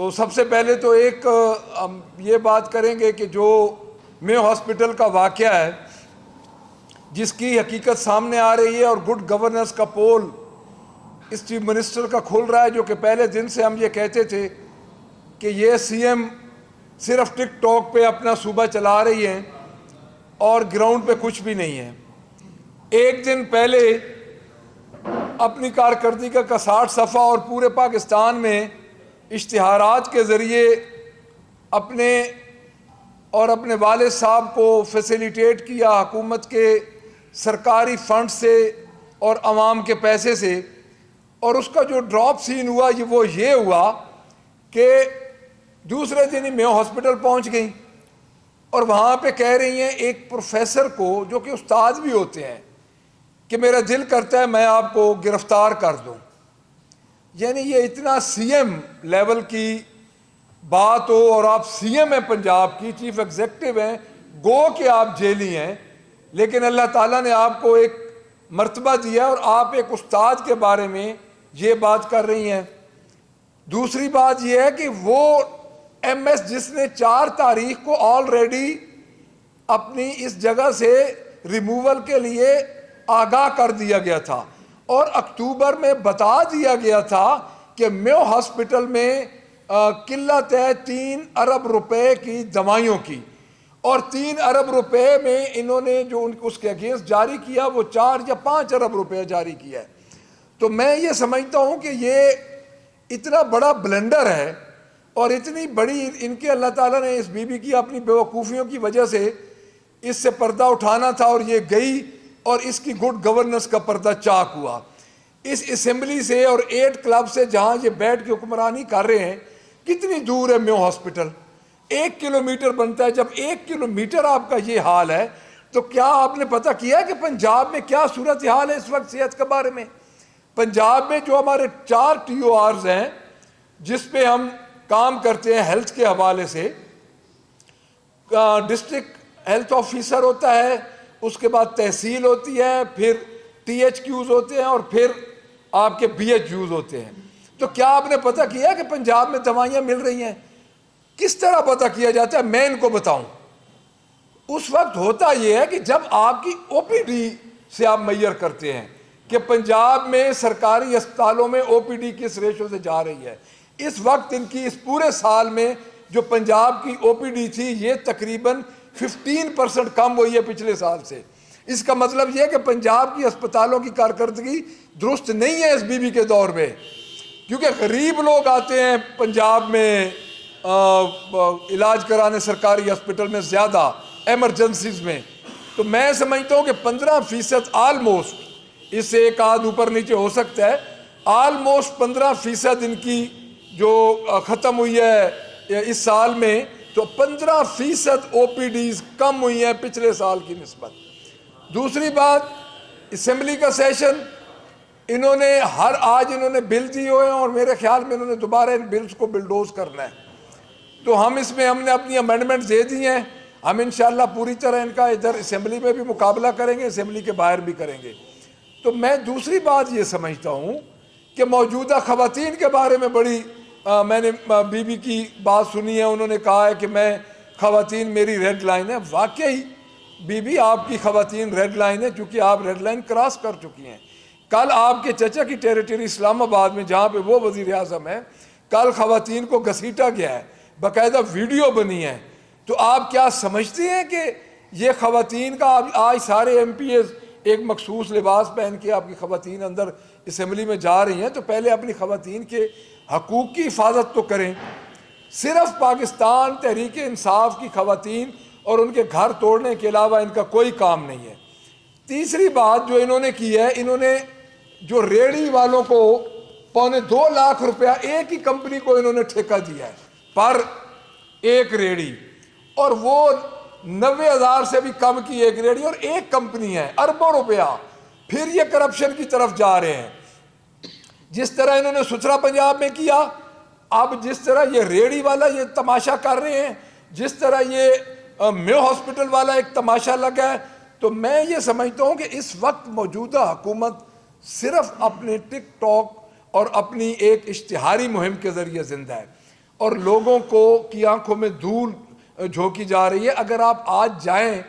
تو سب سے پہلے تو ایک ہم یہ بات کریں گے کہ جو میو ہاسپٹل کا واقعہ ہے جس کی حقیقت سامنے آ رہی ہے، اور گڈ گورننس کا پول اس چیف منسٹر کا کھل رہا ہے، جو کہ پہلے دن سے ہم یہ کہتے تھے کہ یہ سی ایم صرف ٹک ٹاک پہ اپنا صوبہ چلا رہی ہیں اور گراؤنڈ پہ کچھ بھی نہیں ہے۔ ایک دن پہلے اپنی کارکردگی کا 60 صفحہ اور پورے پاکستان میں اشتہارات کے ذریعے اپنے اور اپنے والد صاحب کو فیسیلیٹیٹ کیا حکومت کے سرکاری فنڈ سے اور عوام کے پیسے سے، اور اس کا جو ڈراپ سین ہوا وہ یہ ہوا کہ دوسرے دن ہی میو ہاسپٹل پہنچ گئیں اور وہاں پہ کہہ رہی ہیں ایک پروفیسر کو جو کہ استاد بھی ہوتے ہیں کہ میرا دل کرتا ہے میں آپ کو گرفتار کر دوں۔ یعنی یہ اتنا سی ایم لیول کی بات ہو، اور آپ سی ایم ہیں پنجاب کی، چیف ایگزیکٹو ہیں، گو کہ آپ جیلی ہیں، لیکن اللہ تعالیٰ نے آپ کو ایک مرتبہ دیا اور آپ ایک استاد کے بارے میں یہ بات کر رہی ہیں۔ دوسری بات یہ ہے کہ وہ ایم ایس جس نے 4 تاریخ کو آلریڈی اپنی اس جگہ سے ریموول کے لیے آگاہ کر دیا گیا تھا، اور اکتوبر میں بتا دیا گیا تھا کہ میو ہاسپٹل میں قلت ہے 3 ارب روپے کی دوائیوں کی، اور 3 ارب روپے میں انہوں نے جو اس کے اگینسٹ جاری کیا وہ 4 یا 5 ارب روپے جاری کیا ہے۔ تو میں یہ سمجھتا ہوں کہ یہ اتنا بڑا بلنڈر ہے، اور اتنی بڑی ان کے اللہ تعالیٰ نے اس بی بی کی اپنی بیوقوفیوں کی وجہ سے اس سے پردہ اٹھانا تھا، اور یہ گئی اور اس کی گڈ گورننس کا پردہ چاک ہوا۔ اس اسمبلی سے اور 8 کلب سے جہاں یہ بیٹھ کے حکمرانی کر رہے ہیں، کتنی دور ہے میو ہاسپٹل؟ 1 کلومیٹر بنتا ہے۔ جب 1 کلومیٹر آپ کا یہ حال ہے تو کیا آپ نے پتہ کیا کہ پنجاب میں کیا صورتحال ہے اس وقت صحت کے بارے میں؟ پنجاب میں جو ہمارے 4 ٹی او آرز ہیں جس پہ ہم کام کرتے ہیں ہیلتھ کے حوالے سے، ڈسٹرکٹ ہیلتھ آفیسر ہوتا ہے، اس کے بعد تحصیل ہوتی ہے، پھر ٹی ایچ کیوز ہوتے ہیں، اور پھر آپ کے بی ایچ یوز ہوتے ہیں۔ تو کیا آپ نے پتہ کیا کہ پنجاب میں دوائیاں مل رہی ہیں؟ کس طرح پتہ کیا جاتا ہے؟ میں ان کو بتاؤں۔ اس وقت ہوتا یہ ہے کہ جب آپ کی او پی ڈی سے آپ میئر کرتے ہیں کہ پنجاب میں سرکاری اسپتالوں میں او پی ڈی کس ریشو سے جا رہی ہے۔ اس وقت ان کی اس پورے سال میں جو پنجاب کی او پی ڈی تھی یہ تقریباً 15% کم ہوئی ہے پچھلے سال سے۔ اس کا مطلب یہ کہ پنجاب کی اسپتالوں کی کارکردگی درست نہیں ہے اس بی بی کے دور میں، کیونکہ غریب لوگ آتے ہیں پنجاب میں علاج کرانے سرکاری ہاسپٹل میں، زیادہ ایمرجنسیز میں۔ تو میں سمجھتا ہوں کہ 15% آلموسٹ، اس سے ایک آدھ اوپر نیچے ہو سکتا ہے، آلموسٹ 15% ان کی جو ختم ہوئی ہے اس سال میں، تو 15% او پی ڈیز کم ہوئی ہیں پچھلے سال کی نسبت۔ دوسری بات، اسمبلی کا سیشن انہوں نے آج انہوں نے بل دیے ہوئے ہیں، اور میرے خیال میں انہوں نے دوبارہ ان بلز کو بلڈوز کرنا ہے۔ تو ہم نے اپنی امینڈمنٹ دے دی ہیں، ہم انشاءاللہ پوری طرح ان کا ادھر اسمبلی میں بھی مقابلہ کریں گے، اسمبلی کے باہر بھی کریں گے۔ تو میں دوسری بات یہ سمجھتا ہوں کہ موجودہ خواتین کے بارے میں بڑی میں نے بی بی کی بات سنی ہے، انہوں نے کہا ہے کہ میں خواتین میری ریڈ لائن ہے۔ واقعی بی بی آپ کی خواتین ریڈ لائن ہے، چونکہ آپ ریڈ لائن کراس کر چکی ہیں۔ کل آپ کے چچا کی ٹیریٹری اسلام آباد میں جہاں پہ وہ وزیر اعظم ہے، کل خواتین کو گھسیٹا گیا ہے، باقاعدہ ویڈیو بنی ہے۔ تو آپ کیا سمجھتے ہیں کہ یہ خواتین کا آج سارے ایم پی ایز ایک مخصوص لباس پہن کے آپ کی خواتین اندر اسمبلی میں جا رہی ہیں؟ تو پہلے اپنی خواتین کے حقوق کی حفاظت تو کریں۔ صرف پاکستان تحریک انصاف کی خواتین اور ان کے گھر توڑنے کے علاوہ ان کا کوئی کام نہیں ہے۔ تیسری بات جو انہوں نے کی ہے، انہوں نے جو ریڑھی والوں کو 2.25 لاکھ روپیہ ایک ہی کمپنی کو انہوں نے ٹھیکہ دیا ہے پر ایک ریڑھی، اور وہ 90,000 سے بھی کم کی ایک ریڑھی، اور ایک کمپنی ہے، اربوں روپیہ۔ پھر یہ کرپشن کی طرف جا رہے ہیں، جس طرح انہوں نے سترا پنجاب میں کیا، اب جس طرح یہ ریڑھی والا یہ تماشا کر رہے ہیں، جس طرح یہ میو ہاسپٹل والا ایک تماشا لگا ہے۔ تو میں یہ سمجھتا ہوں کہ اس وقت موجودہ حکومت صرف اپنے ٹک ٹاک اور اپنی ایک اشتہاری مہم کے ذریعے زندہ ہے، اور لوگوں کو کی آنکھوں میں دھول جھونکی جا رہی ہے. اگر آپ آج جائیں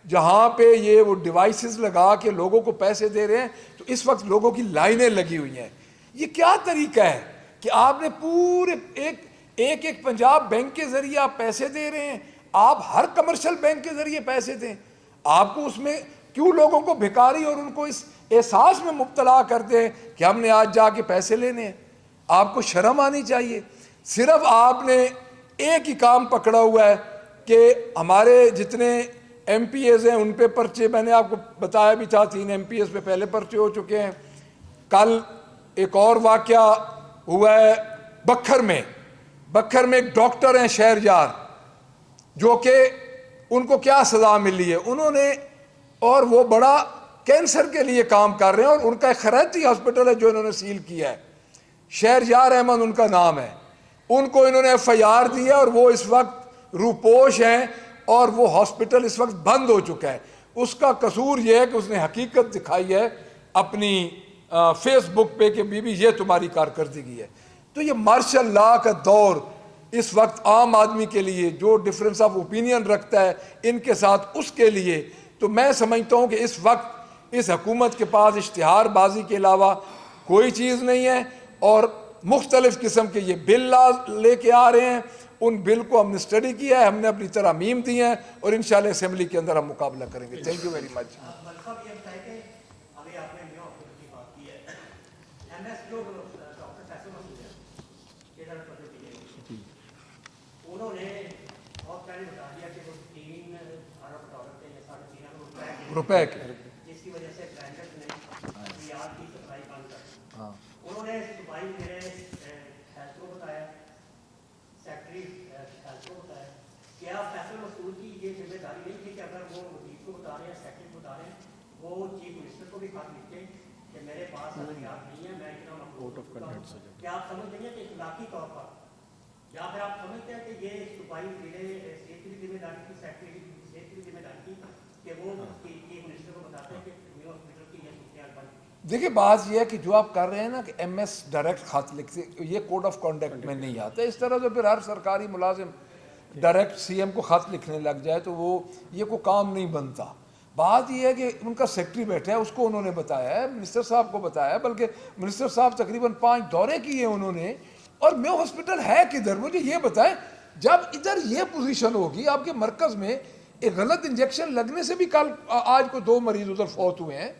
جہاں پہ یہ وہ ڈیوائسز لگا کے لوگوں کو پیسے دے رہے ہیں تو اس وقت لوگوں کی لائنیں لگی ہوئی ہیں. یہ کیا طریقہ ہے کہ آپ نے پورے ایک پنجاب بینک کے ذریعے آپ پیسے دے رہے ہیں. آپ ہر کمرشل بینک کے ذریعے پیسے دیں. آپ کو اس میں کیوں لوگوں کو بھکاری اور ان کو اس احساس میں مبتلا کر دیں کہ ہم نے آج جا کے پیسے لینے ہیں. آپ کو شرم آنی چاہیے. صرف آپ نے ایک ہی کام پکڑا ہوا ہے کہ ہمارے جتنے ایم پی ایز ہیں ان پہ پرچے, میں نے آپ کو بتایا بھی تھا 3 ایم پی ایز پہ پہلے پرچے ہو چکے ہیں. کل ایک اور واقعہ ہوا ہے بکھر میں ایک ڈاکٹر ہیں شہریار جو کہ ان کو کیا سزا ملی ہے انہوں نے, اور وہ بڑا کینسر کے لیے کام کر رہے ہیں اور ان کا ایک خیراتی ہاسپٹل ہے جو انہوں نے سیل کیا ہے. شہریار احمد ان کا نام ہے. ان کو انہوں نے ایف آئی آر دی ہے اور وہ اس وقت روپوش ہیں اور وہ ہاسپٹل اس وقت بند ہو چکا ہے. اس کا قصور یہ ہے کہ اس نے حقیقت دکھائی ہے اپنی فیس بک پہ کہ بی بی یہ تمہاری کارکردگی ہے. تو یہ مارشل لا کا دور اس وقت عام آدمی کے لیے جو ڈفرینس آف اوپینین رکھتا ہے ان کے ساتھ, اس کے لیے تو میں سمجھتا ہوں کہ اس وقت اس حکومت کے پاس اشتہار بازی کے علاوہ کوئی چیز نہیں ہے. اور مختلف قسم کے یہ بل لے کے آ رہے ہیں. ان بل کو ہم نے اسٹڈی کیا ہے, ہم نے اپنی ترامیم دی ہیں اور انشاءاللہ اسمبلی کے اندر ہم مقابلہ کریں گے. Thank you very much. روپے کے جس کی وجہ سے برانڈر نے معیار کی سپلائی بند کر انہوں نے صوبائی میرے ہیلتھ کو بتایا, سیکٹری ہیلتھ کو بتایا. کیا فیصل مسعود کی یہ ذمہ داری نہیں تھی کہ اگر وہ وزیر کو بتا رہے ہیں, سیکٹری کو بتا رہے ہیں, وہ چیف منسٹر کو بھی خط لکھے کہ میرے پاس اختیار نہیں ہے, میں اتنا مقبول ہوں. کیا آپ سمجھ نہیں ہیں کہ اخلاقی طور پر, یا پھر آپ سمجھتے ہیں کہ یہ صوبائی ضلع صحت کی بھی ذمہ داری تھی, سیکٹری کی صحت کی بھی ذمہ داری تھی کہ وہ چیف منسٹر کو بتاتے ہیں کہ ہاسپٹل کی یہ صورتحال بند. دیکھیں بات یہ ہے کہ جو آپ کر رہے ہیں نا کہ ایم ایس ڈائریکٹ خط لکھتے, یہ کوڈ آف کانڈکٹ میں نہیں آتا. اس طرح سے پھر ہر سرکاری ملازم ڈائریکٹ سی ایم کو خط لکھنے لگ جائے تو وہ یہ کوئی کام نہیں بنتا. بات یہ ہے کہ ان کا سیکٹری بیٹھا ہے, اس کو انہوں نے بتایا ہے, منسٹر صاحب کو بتایا ہے, بلکہ منسٹر صاحب تقریباً 5 دورے کیے انہوں نے. اور میو ہاسپٹل ہے کدھر, مجھے یہ بتائیں. جب ادھر یہ پوزیشن ہوگی آپ کے مرکز میں, ایک غلط انجیکشن لگنے سے بھی کل آج کو 2 مریض ادھر فوت ہوئے ہیں,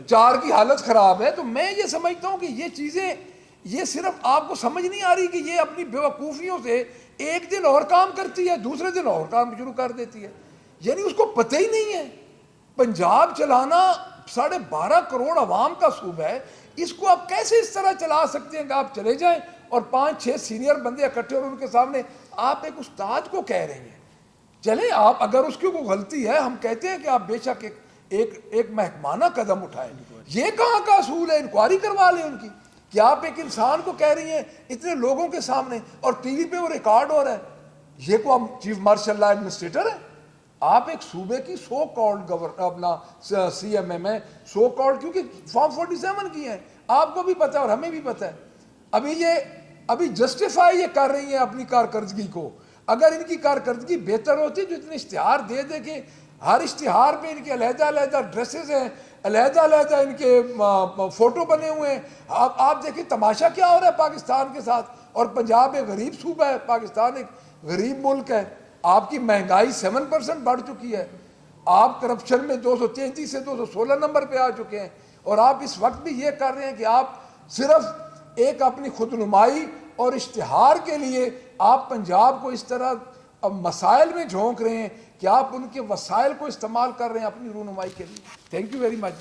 4 کی حالت خراب ہے. تو میں یہ سمجھتا ہوں کہ یہ چیزیں یہ صرف آپ کو سمجھ نہیں آ رہی کہ یہ اپنی بیوقوفیوں سے ایک دن اور کام کرتی ہے, دوسرے دن اور کام شروع کر دیتی ہے. یعنی اس کو پتہ ہی نہیں ہے. پنجاب چلانا 12.5 کروڑ عوام کا صوبہ ہے, اس کو آپ کیسے اس طرح چلا سکتے ہیں کہ آپ چلے جائیں اور 5-6 سینئر بندے اکٹھے اور ان کے سامنے آپ ایک استاد کو کہہ رہے ہیں. چلیں آپ اگر اس کی کوئی غلطی ہے, ہم کہتے ہیں کہ آپ بے شک ایک محکمانہ قدم اٹھائیں. یہ کہاں کا اصول ہے, انکوائری کروا لیں ان کی. کہ آپ ایک انسان کو کہہ رہی ہیں اتنے لوگوں کے سامنے اور ٹی وی پہ وہ ریکارڈ ہو رہا ہے. یہ کو ہم چیف مارشل لا ایڈمنسٹریٹر ہیں. آپ ایک صوبے کی سو کالڈ اپنا سی ایم ایم ہے, سو کالڈ کیونکہ فارم 47 کی ہیں, آپ کو بھی پتہ ہے اور ہمیں بھی پتہ ہے. ابھی جسٹیفائی یہ کر رہی ہیں اپنی کارکردگی کو. اگر ان کی کارکردگی بہتر ہوتی جو اتنے اشتہار دے دے کے ہر اشتہار پہ ان کے علیحدہ ڈریسز ہیں, علیحدہ ان کے فوٹو بنے ہوئے ہیں. آپ دیکھیں تماشا کیا ہو رہا ہے پاکستان کے ساتھ. اور پنجاب ایک غریب صوبہ ہے, پاکستان ایک غریب ملک ہے. آپ کی مہنگائی 7% بڑھ چکی ہے. آپ کرپشن میں 233 سے 216 نمبر پہ آ چکے ہیں. اور آپ اس وقت بھی یہ کر رہے ہیں کہ آپ صرف ایک اپنی خود نمائی اور اشتہار کے لیے آپ پنجاب کو اس طرح اب مسائل میں جھونک رہے ہیں کہ آپ ان کے وسائل کو استعمال کر رہے ہیں اپنی رونمائی کے لیے. Thank you very much.